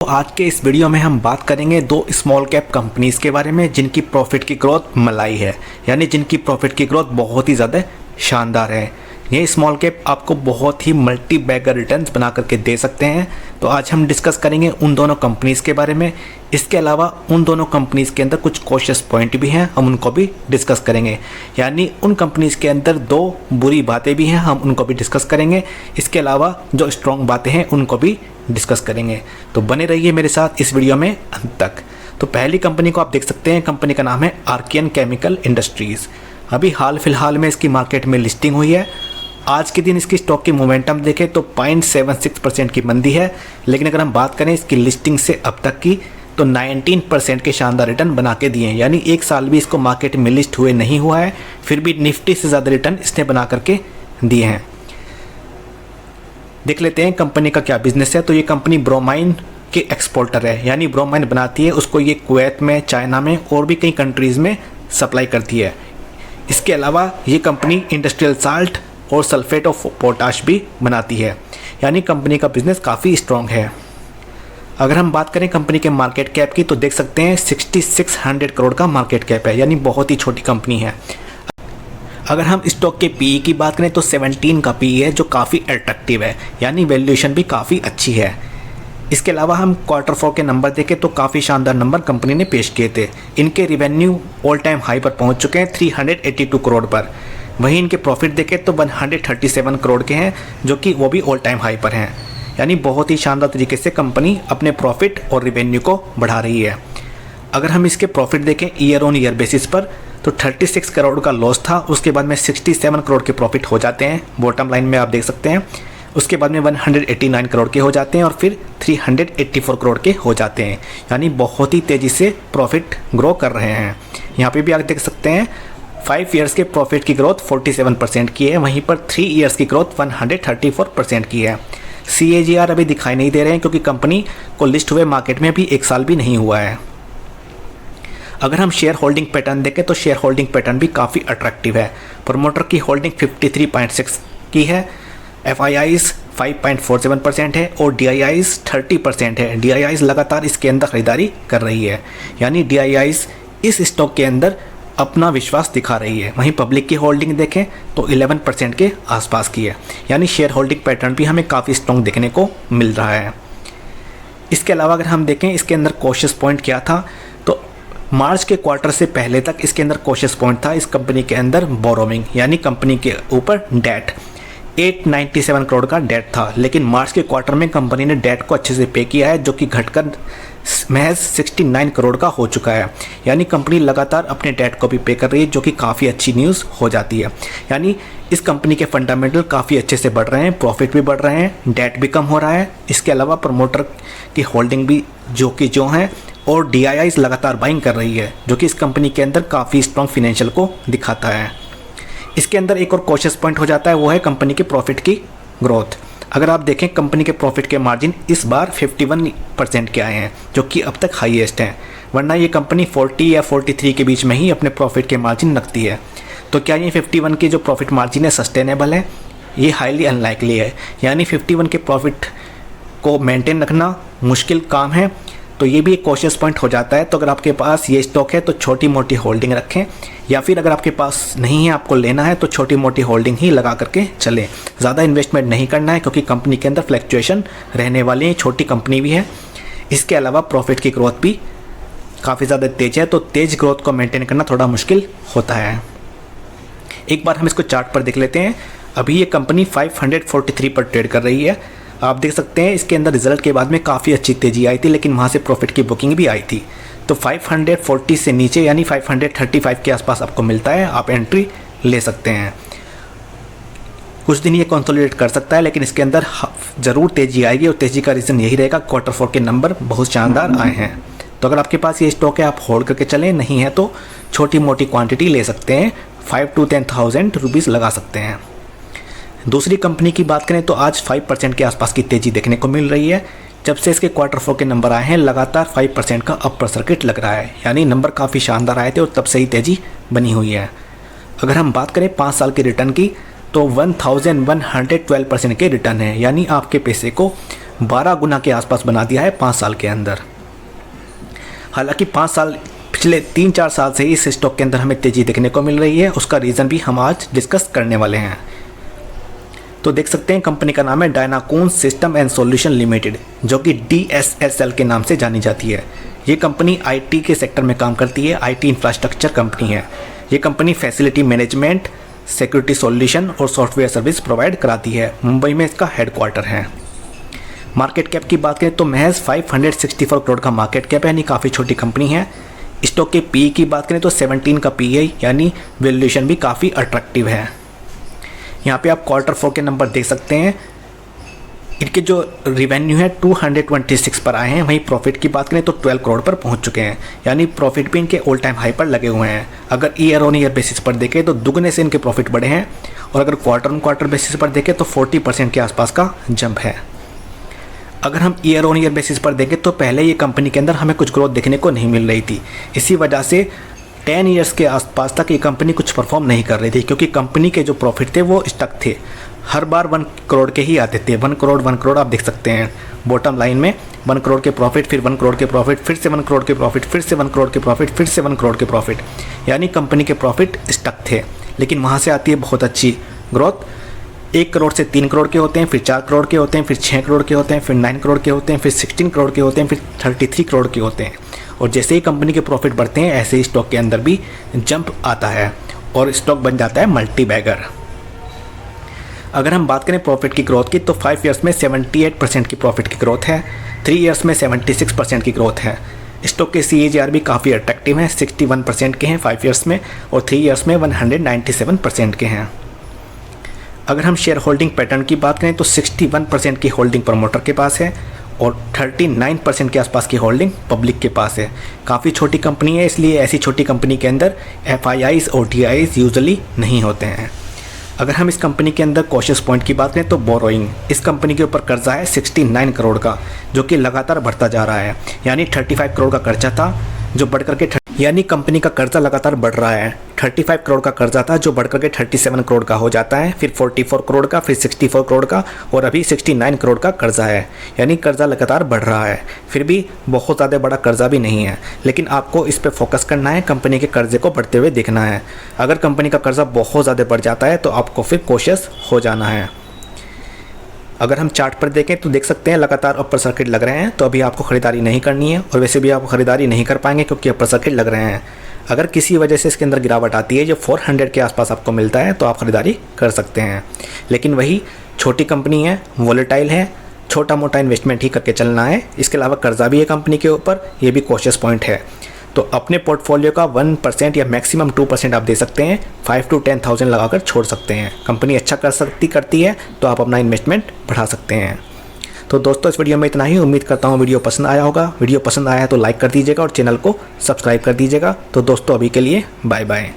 आज के इस वीडियो में हम बात करेंगे दो स्मॉल कैप कंपनीज़ के बारे में जिनकी प्रॉफिट की ग्रोथ मलाई है, यानी जिनकी प्रॉफिट की ग्रोथ बहुत ही ज़्यादा शानदार है। ये स्मॉल कैप आपको बहुत ही मल्टी बैगर रिटर्न्स बना करके दे सकते हैं। तो आज हम डिस्कस करेंगे उन दोनों कंपनीज़ के बारे में। इसके अलावा उन दोनों कंपनीज़ के अंदर कुछ कॉशियस पॉइंट भी हैं, हम उनको भी डिस्कस करेंगे। यानी उन कंपनीज़ के अंदर दो बुरी बातें भी हैं, हम उनको भी डिस्कस करेंगे। इसके अलावा जो स्ट्रॉन्ग बातें हैं उनको भी डिस्कस करेंगे। तो बने रहिए मेरे साथ इस वीडियो में अंत तक। तो पहली कंपनी को आप देख सकते हैं, कंपनी का नाम है आर्कियन केमिकल इंडस्ट्रीज़। अभी हाल फिलहाल में इसकी मार्केट में लिस्टिंग हुई है। आज के दिन इसकी स्टॉक की मोमेंटम देखें तो 0.76% की मंदी है, लेकिन अगर हम बात करें इसकी लिस्टिंग से अब तक की तो 19% के शानदार रिटर्न बना के दिए हैं। यानी एक साल भी इसको मार्केट में लिस्ट हुए नहीं हुआ है, फिर भी निफ्टी से ज़्यादा रिटर्न इसने बना करके दिए हैं। देख लेते हैं कंपनी का क्या बिजनेस है। तो ये कंपनी ब्रोमाइन के एक्सपोर्टर है, यानी ब्रोमाइन बनाती है, उसको ये कुवैत में, चाइना में और भी कई कंट्रीज़ में सप्लाई करती है। इसके अलावा ये कंपनी इंडस्ट्रियल साल्ट और सल्फेट ऑफ पोटाश भी बनाती है, यानी कंपनी का बिजनेस काफ़ी स्ट्रॉन्ग है। अगर हम बात करें कंपनी के मार्केट कैप की तो देख सकते हैं 6600 करोड़ का मार्केट कैप है, यानी बहुत ही छोटी कंपनी है। अगर हम स्टॉक के पीई की बात करें तो 17 का पीई है, जो काफ़ी अट्रैक्टिव है, यानी वैल्यूएशन भी काफ़ी अच्छी है। इसके अलावा हम Q4 के नंबर देखें तो काफ़ी शानदार नंबर कंपनी ने पेश किए थे। इनके रिवेन्यू ऑल टाइम हाई पर पहुंच चुके हैं 382 करोड़ पर। वहीं इनके प्रॉफिट देखें तो 137 करोड़ के हैं, जो कि वो भी ऑल टाइम हाई पर हैं। यानी बहुत ही शानदार तरीके से कंपनी अपने प्रॉफिट और रिवेन्यू को बढ़ा रही है। अगर हम इसके प्रॉफिट देखें ईयर ऑन ईयर बेसिस पर तो 36 करोड़ का लॉस था, उसके बाद में 67 करोड़ के प्रॉफिट हो जाते हैं, बॉटम लाइन में आप देख सकते हैं। उसके बाद में 189 करोड़ के हो जाते हैं और फिर 384 करोड़ के हो जाते हैं। यानी बहुत ही तेज़ी से प्रॉफिट ग्रो कर रहे हैं। यहाँ पे भी आप देख सकते हैं 5 ईयर्स के प्रॉफिट की ग्रोथ 47% की है, वहीं पर 3 ईयर्स की ग्रोथ 134% की है। CAGR अभी दिखाई नहीं दे रहे हैं क्योंकि कंपनी को लिस्ट हुए मार्केट में अभी एक साल भी नहीं हुआ है। अगर हम शेयर होल्डिंग पैटर्न देखें तो शेयर होल्डिंग पैटर्न भी काफ़ी अट्रैक्टिव है। प्रमोटर की होल्डिंग 53.6 की है, FIIs 5.47% है और DIIs 30% है। DIIs लगातार इसके अंदर खरीदारी कर रही है, यानी DIIs इस स्टॉक के अंदर अपना विश्वास दिखा रही है। वहीं पब्लिक की होल्डिंग देखें तो 11% के आसपास की है, यानी शेयर होल्डिंग पैटर्न भी हमें काफ़ी स्ट्रॉन्ग देखने को मिल रहा है। इसके अलावा अगर हम देखें इसके अंदर कॉशियस पॉइंट क्या था तो मार्च के क्वार्टर से पहले तक इसके अंदर कॉशियस पॉइंट था इस कंपनी के अंदर बोरोइंग, यानी कंपनी के ऊपर डेट 897 करोड़ का डेट था, लेकिन मार्च के क्वार्टर में कंपनी ने डेट को अच्छे से पे किया है, जो कि घटकर महज 69 करोड़ का हो चुका है। यानी कंपनी लगातार अपने डेट को भी पे कर रही है, जो कि काफ़ी अच्छी न्यूज़ हो जाती है। यानी इस कंपनी के फंडामेंटल काफ़ी अच्छे से बढ़ रहे हैं, प्रॉफिट भी बढ़ रहे हैं, डेट भी कम हो रहा है। इसके अलावा प्रमोटर की होल्डिंग भी जो हैं और DIIs लगातार बाइंग कर रही है, जो कि इस कंपनी के अंदर काफ़ी स्ट्रॉन्ग फिनेंशियल को दिखाता है। इसके अंदर एक और कॉशियस पॉइंट हो जाता है, वो है कंपनी के प्रॉफिट की ग्रोथ। अगर आप देखें कंपनी के प्रॉफिट के मार्जिन इस बार 51% के आए हैं, जो कि अब तक हाईएस्ट हैं, वरना ये कंपनी 40 या 43 के बीच में ही अपने प्रॉफिट के मार्जिन रखती है। तो क्या ये 51 की जो प्रॉफिट मार्जिन है सस्टेनेबल है? ये हाईली अनलाइकली है, यानी 51 के प्रॉफिट को मेंटेन रखना मुश्किल काम है। तो ये भी एक कॉशियस पॉइंट हो जाता है। तो अगर आपके पास ये स्टॉक है तो छोटी मोटी होल्डिंग रखें, या फिर अगर आपके पास नहीं है, आपको लेना है तो छोटी मोटी होल्डिंग ही लगा करके चलें। ज़्यादा इन्वेस्टमेंट नहीं करना है क्योंकि कंपनी के अंदर फ्लैक्चुएशन रहने वाली है, छोटी कंपनी भी है। इसके अलावा प्रॉफिट की ग्रोथ भी काफ़ी ज़्यादा तेज़ है, तो तेज़ ग्रोथ को मेंटेन करना थोड़ा मुश्किल होता है। एक बार हम इसको चार्ट पर देख लेते हैं। अभी ये कंपनी 543 पर ट्रेड कर रही है। आप देख सकते हैं इसके अंदर रिजल्ट के बाद में काफ़ी अच्छी तेज़ी आई थी, लेकिन वहाँ से प्रॉफिट की बुकिंग भी आई थी। तो 540 से नीचे यानी 535 के आसपास आपको मिलता है, आप एंट्री ले सकते हैं। कुछ दिन ये कंसोलिडेट कर सकता है, लेकिन इसके अंदर ज़रूर तेज़ी आएगी और तेज़ी का रीज़न यही रहेगा Q4 के नंबर बहुत शानदार आए हैं। तो अगर आपके पास ये स्टॉक है आप होल्ड करके चलें, नहीं है तो छोटी मोटी क्वान्टिटी ले सकते हैं, 5 to 10,000 रुपीज़ लगा सकते हैं। दूसरी कंपनी की बात करें तो आज 5% के आसपास की तेज़ी देखने को मिल रही है। जब से इसके Q4 के नंबर आए हैं लगातार 5% का अपर सर्किट लग रहा है, यानी नंबर काफ़ी शानदार आए थे और तब से ही तेज़ी बनी हुई है। अगर हम बात करें 5 साल के रिटर्न की तो 1112% के रिटर्न है, यानी आपके पैसे को 12 गुना के आसपास बना दिया है 5 साल के अंदर। हालांकि 5 साल पिछले 3-4 साल से ही इस स्टॉक के अंदर हमें तेज़ी देखने को मिल रही है, उसका रीज़न भी हम आज डिस्कस करने वाले हैं। तो देख सकते हैं कंपनी का नाम है डायनाकोन सिस्टम एंड सॉल्यूशन लिमिटेड, जो कि DSSL के नाम से जानी जाती है। ये कंपनी IT के सेक्टर में काम करती है, IT इंफ्रास्ट्रक्चर कंपनी है। ये company facility management, security solution और सॉफ्टवेयर सर्विस प्रोवाइड कराती है। मुंबई में इसका हेडक्वार्टर है। मार्केट कैप की बात करें तो महज 564 करोड़ का मार्केट कैप है, यानी काफ़ी छोटी कंपनी है। स्टॉक के PE की बात करें तो 17 का PE है, यानी वैल्यूएशन भी काफ़ी अट्रैक्टिव है। यहाँ पे आप Q4 के नंबर देख सकते हैं। इनके जो रिवेन्यू है 226 पर आए हैं, वहीं प्रॉफिट की बात करें तो 12 करोड़ पर पहुंच चुके हैं, यानी प्रॉफिट भी इनके ऑल टाइम हाई पर लगे हुए हैं। अगर ईयर ऑन ईयर बेसिस पर देखें तो दुगने से इनके प्रॉफिट बढ़े हैं, और अगर क्वार्टर ऑन क्वार्टर बेसिस पर देखें तो 40% के आसपास का जंप है। अगर हम ईयर ऑन ईयर बेसिस पर देखें तो पहले ये कंपनी के अंदर हमें कुछ ग्रोथ देखने को नहीं मिल रही थी। इसी वजह से 10 ईयर्स के आसपास तक ये कंपनी कुछ परफॉर्म नहीं कर रही थी, क्योंकि कंपनी के जो प्रॉफिट थे वो स्टक थे, हर बार 1 करोड़ के ही आते थे। 1 करोड़ आप देख सकते हैं बॉटम लाइन में, 1 करोड़ के प्रॉफिट, फिर 1 करोड़ के प्रॉफिट, फिर से 1 करोड़ के प्रॉफिट, फिर से 1 करोड़ के प्रॉफिट, फिर से 1 करोड़ के प्रॉफिट, यानी कंपनी के प्रॉफिट स्टक थे। लेकिन वहाँ से आती है बहुत अच्छी ग्रोथ। 1 करोड़ से 3 करोड़ के होते हैं, फिर 4 करोड़ के होते हैं, फिर 6 करोड़ के होते हैं, फिर 9 करोड़ के होते हैं, फिर 16 करोड़ के होते हैं, फिर 33 करोड़ के होते हैं। और जैसे ही कंपनी के प्रॉफिट बढ़ते हैं, ऐसे ही स्टॉक के अंदर भी जंप आता है और स्टॉक बन जाता है मल्टी बैगर। अगर हम बात करें प्रॉफिट की ग्रोथ की तो 5 ईयर्स में 78% की प्रॉफिट की ग्रोथ है, 3 ईयर्स में 76% की ग्रोथ है। स्टॉक के CAGR भी काफ़ी अट्रैक्टिव हैं, 61% के हैं 5 ईयर्स में, और 3 ईयर्स में 197% के हैं। अगर हम शेयर होल्डिंग पैटर्न की बात करें तो 61% की होल्डिंग प्रमोटर के पास है और 39% के आसपास की होल्डिंग पब्लिक के पास है। काफ़ी छोटी कंपनी है, इसलिए ऐसी छोटी कंपनी के अंदर FIIs और OTIs यूजुअली नहीं होते हैं। अगर हम इस कंपनी के अंदर कॉशियस पॉइंट की बात करें तो बोरोइंग, इस कंपनी के ऊपर कर्जा है 69 करोड़ का, जो कि लगातार बढ़ता जा रहा है। यानी 35 करोड़ का कर्जा था जो बढ़कर के यानी कंपनी का कर्जा लगातार बढ़ रहा है। 35 करोड़ का कर्जा था जो बढ़कर के 37 करोड़ का हो जाता है, फिर 44 करोड़ का, फिर 64 करोड़ का, और अभी 69 करोड़ का कर्जा है। यानी कर्जा लगातार बढ़ रहा है। फिर भी बहुत ज़्यादा बड़ा कर्जा भी नहीं है, लेकिन आपको इस पर फोकस करना है, कंपनी के कर्जे को बढ़ते हुए देखना है। अगर कंपनी का कर्जा बहुत ज़्यादा बढ़ जाता है तो आपको फिर कॉशियस हो जाना है। अगर हम चार्ट पर देखें तो देख सकते हैं लगातार अपर सर्किट लग रहे हैं, तो अभी आपको ख़रीदारी नहीं करनी है, और वैसे भी आप ख़रीदारी नहीं कर पाएंगे क्योंकि अपर सर्किट लग रहे हैं। अगर किसी वजह से इसके अंदर गिरावट आती है जो 400 के आसपास आपको मिलता है तो आप ख़रीदारी कर सकते हैं। लेकिन वही छोटी कंपनी है, वॉलेटाइल है, छोटा मोटा इन्वेस्टमेंट ही करके चलना है। इसके अलावा कर्जा भी है कंपनी के ऊपर, ये भी कॉशियस पॉइंट है। तो अपने पोर्टफोलियो का 1% या मैक्सिमम 2% आप दे सकते हैं, 5 to 10,000 लगाकर छोड़ सकते हैं। कंपनी अच्छा करती है तो आप अपना इन्वेस्टमेंट बढ़ा सकते हैं। तो दोस्तों इस वीडियो में इतना ही। उम्मीद करता हूँ वीडियो पसंद आया होगा। वीडियो पसंद आया है तो लाइक कर दीजिएगा और चैनल को सब्सक्राइब कर दीजिएगा। तो दोस्तों अभी के लिए बाय बाय।